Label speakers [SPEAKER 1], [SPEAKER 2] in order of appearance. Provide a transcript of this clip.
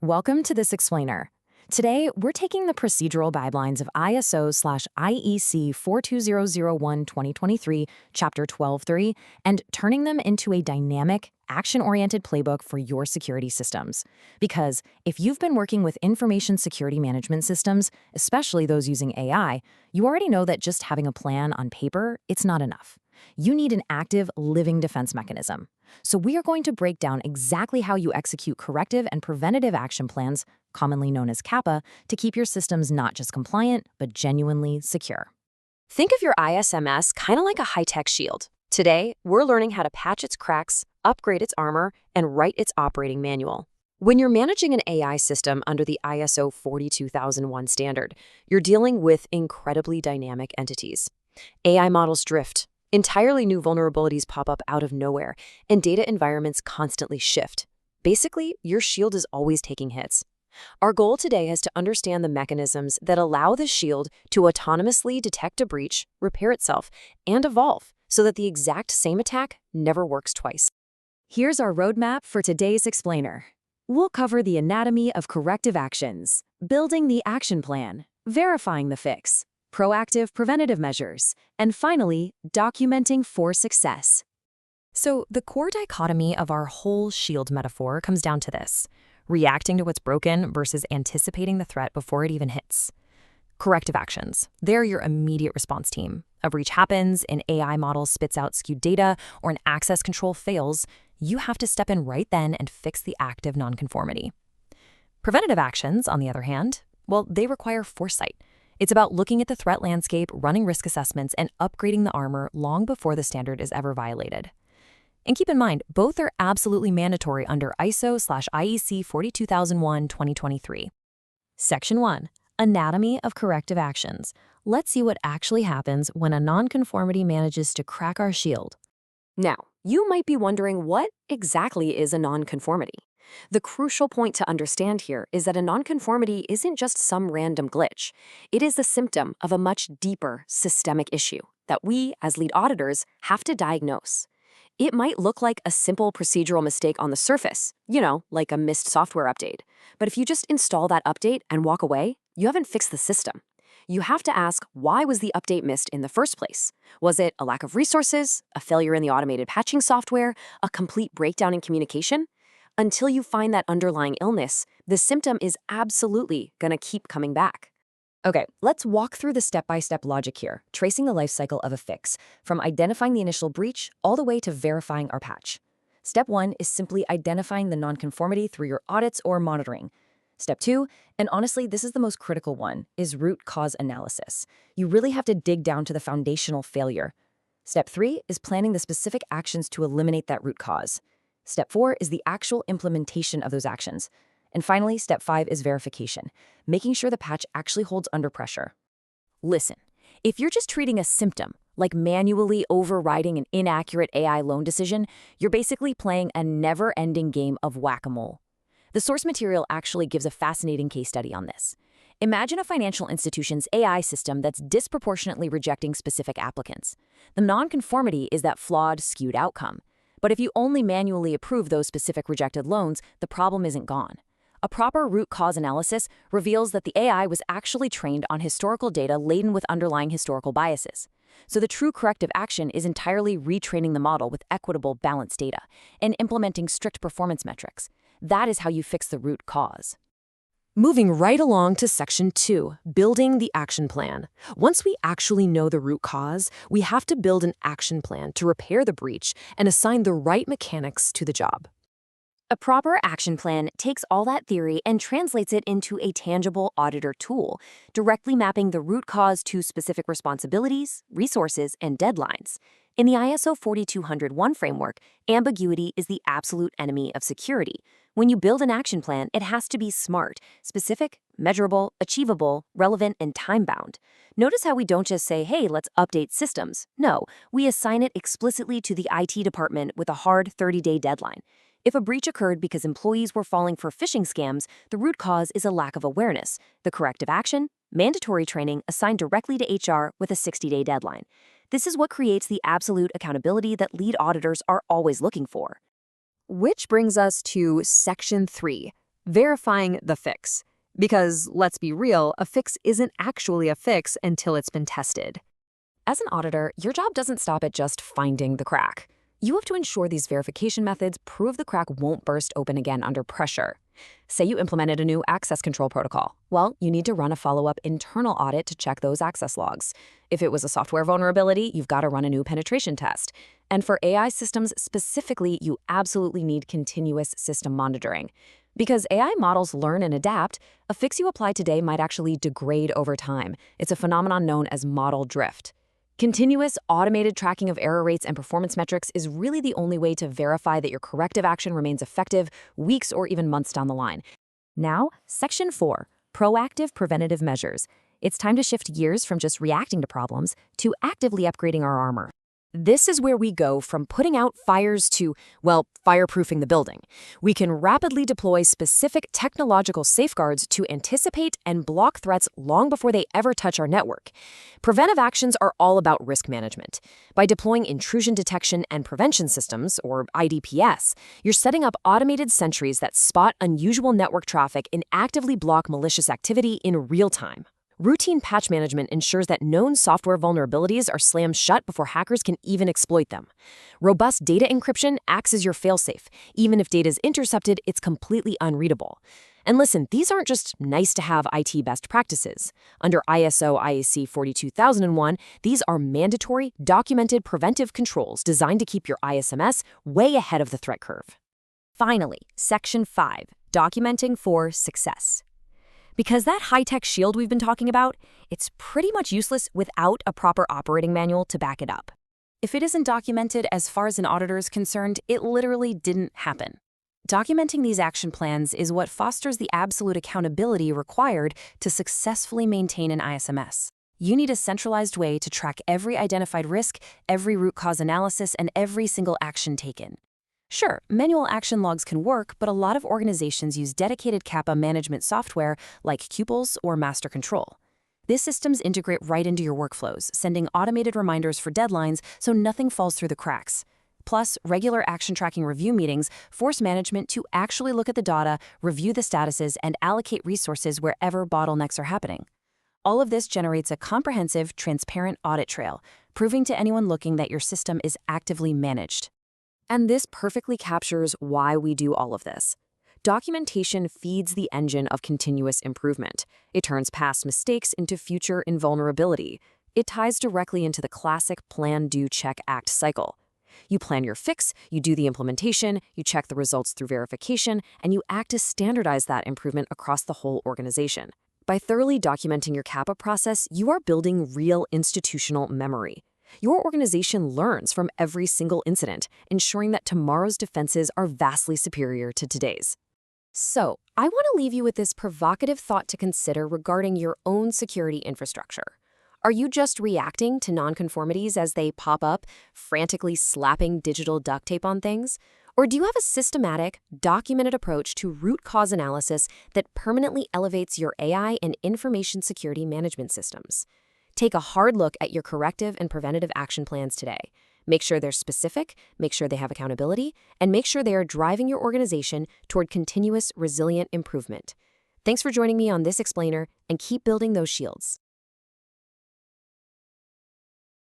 [SPEAKER 1] Welcome to This Explainer. Today, we're taking the procedural guidelines of ISO/IEC 42001-2023, Chapter 12.3, and turning them into a dynamic, action-oriented playbook for your security systems. Because if you've been working with information security management systems, especially those using AI, you already know that just having a plan on paper, it's not enough. You need an active, living defense mechanism. So we are going to break down exactly how you execute corrective and preventative action plans, commonly known as CAPA, to keep your systems not just compliant, but genuinely secure.
[SPEAKER 2] Think of your ISMS kind of like a high-tech shield. Today, we're learning how to patch its cracks, upgrade its armor, and write its operating manual. When you're managing an AI system under the ISO 42001 standard, you're dealing with incredibly dynamic entities. AI models drift. Entirely new vulnerabilities pop up out of nowhere, and data environments constantly shift. Basically, your shield is always taking hits. Our goal today is to understand the mechanisms that allow the shield to autonomously detect a breach, repair itself, and evolve so that the exact same attack never works twice.
[SPEAKER 1] Here's our roadmap for today's explainer. We'll cover the anatomy of corrective actions, building the action plan, verifying the fix, proactive preventative measures, and finally, documenting for success. So the core dichotomy of our whole shield metaphor comes down to this: reacting to what's broken versus anticipating the threat before it even hits. Corrective actions, they're your immediate response team. A breach happens, an AI model spits out skewed data, or an access control fails, you have to step in right then and fix the active nonconformity. Preventative actions, on the other hand, well, they require foresight. It's about looking at the threat landscape, running risk assessments, and upgrading the armor long before the standard is ever violated. And keep in mind, both are absolutely mandatory under ISO/IEC 42001-2023. Section 1. Anatomy of Corrective Actions. Let's see what actually happens when a nonconformity manages to crack our shield.
[SPEAKER 2] Now, you might be wondering, what exactly is a nonconformity? The crucial point to understand here is that a nonconformity isn't just some random glitch. It is a symptom of a much deeper systemic issue that we, as lead auditors, have to diagnose. It might look like a simple procedural mistake on the surface, like a missed software update. But if you just install that update and walk away, you haven't fixed the system. You have to ask, why was the update missed in the first place? Was it a lack of resources, a failure in the automated patching software, a complete breakdown in communication? Until you find that underlying illness, the symptom is absolutely going to keep coming back. Okay, let's walk through the step-by-step logic here, tracing the life cycle of a fix, from identifying the initial breach all the way to verifying our patch. Step 1 is simply identifying the nonconformity through your audits or monitoring. Step 2, and honestly, this is the most critical one, is root cause analysis. You really have to dig down to the foundational failure. Step 3 is planning the specific actions to eliminate that root cause. Step 4 is the actual implementation of those actions. And finally, Step 5 is verification, making sure the patch actually holds under pressure. Listen, if you're just treating a symptom, like manually overriding an inaccurate AI loan decision, you're basically playing a never-ending game of whack-a-mole. The source material actually gives a fascinating case study on this. Imagine a financial institution's AI system that's disproportionately rejecting specific applicants. The nonconformity is that flawed, skewed outcome. But if you only manually approve those specific rejected loans, the problem isn't gone. A proper root cause analysis reveals that the AI was actually trained on historical data laden with underlying historical biases. So the true corrective action is entirely retraining the model with equitable, balanced data and implementing strict performance metrics. That is how you fix the root cause. Moving right along to Section 2, building the action plan. Once we actually know the root cause, we have to build an action plan to repair the breach and assign the right mechanics to the job. A proper action plan takes all that theory and translates it into a tangible auditor tool, directly mapping the root cause to specific responsibilities, resources, and deadlines. In the ISO 42001 framework, ambiguity is the absolute enemy of security. When you build an action plan, it has to be smart, specific, measurable, achievable, relevant, and time-bound. Notice how we don't just say, hey, let's update systems. No, we assign it explicitly to the IT department with a hard 30-day deadline. If a breach occurred because employees were falling for phishing scams, the root cause is a lack of awareness. The corrective action, mandatory training assigned directly to HR with a 60-day deadline. This is what creates the absolute accountability that lead auditors are always looking for. Which brings us to Section 3, verifying the fix. Because, let's be real, a fix isn't actually a fix until it's been tested. As an auditor, your job doesn't stop at just finding the crack. You have to ensure these verification methods prove the crack won't burst open again under pressure. Say you implemented a new access control protocol. Well, you need to run a follow-up internal audit to check those access logs. If it was a software vulnerability, you've got to run a new penetration test. And for AI systems specifically, you absolutely need continuous system monitoring. Because AI models learn and adapt, a fix you apply today might actually degrade over time. It's a phenomenon known as model drift. Continuous, automated tracking of error rates and performance metrics is really the only way to verify that your corrective action remains effective weeks or even months down the line. Now, Section 4, Proactive Preventative Measures. It's time to shift gears from just reacting to problems to actively upgrading our armor. This is where we go from putting out fires to, well, fireproofing the building. We can rapidly deploy specific technological safeguards to anticipate and block threats long before they ever touch our network. Preventive actions are all about risk management. By deploying intrusion detection and prevention systems, or IDPS, you're setting up automated sentries that spot unusual network traffic and actively block malicious activity in real time. Routine patch management ensures that known software vulnerabilities are slammed shut before hackers can even exploit them. Robust data encryption acts as your failsafe. Even if data is intercepted, it's completely unreadable. And listen, these aren't just nice-to-have IT best practices. Under ISO IEC 42001, these are mandatory, documented preventive controls designed to keep your ISMS way ahead of the threat curve. Finally, Section 5, Documenting for Success. Because that high-tech shield we've been talking about, it's pretty much useless without a proper operating manual to back it up. If it isn't documented as far as an auditor is concerned, it literally didn't happen. Documenting these action plans is what fosters the absolute accountability required to successfully maintain an ISMS. You need a centralized way to track every identified risk, every root cause analysis, and every single action taken. Sure, manual action logs can work, but a lot of organizations use dedicated CAPA management software like Cuples or Master Control. These systems integrate right into your workflows, sending automated reminders for deadlines so nothing falls through the cracks. Plus, regular action tracking review meetings force management to actually look at the data, review the statuses, and allocate resources wherever bottlenecks are happening. All of this generates a comprehensive, transparent audit trail, proving to anyone looking that your system is actively managed. And this perfectly captures why we do all of this. Documentation feeds the engine of continuous improvement. It turns past mistakes into future invulnerability. It ties directly into the classic plan, do, check, act cycle. You plan your fix, you do the implementation, you check the results through verification, and you act to standardize that improvement across the whole organization. By thoroughly documenting your CAPA process, you are building real institutional memory. Your organization learns from every single incident, ensuring that tomorrow's defenses are vastly superior to today's. So, I want to leave you with this provocative thought to consider regarding your own security infrastructure. Are you just reacting to nonconformities as they pop up, frantically slapping digital duct tape on things? Or do you have a systematic, documented approach to root cause analysis that permanently elevates your AI and information security management systems? Take a hard look at your corrective and preventative action plans today. Make sure they're specific, make sure they have accountability, and make sure they are driving your organization toward continuous, resilient improvement. Thanks for joining me on this explainer, and keep building those shields.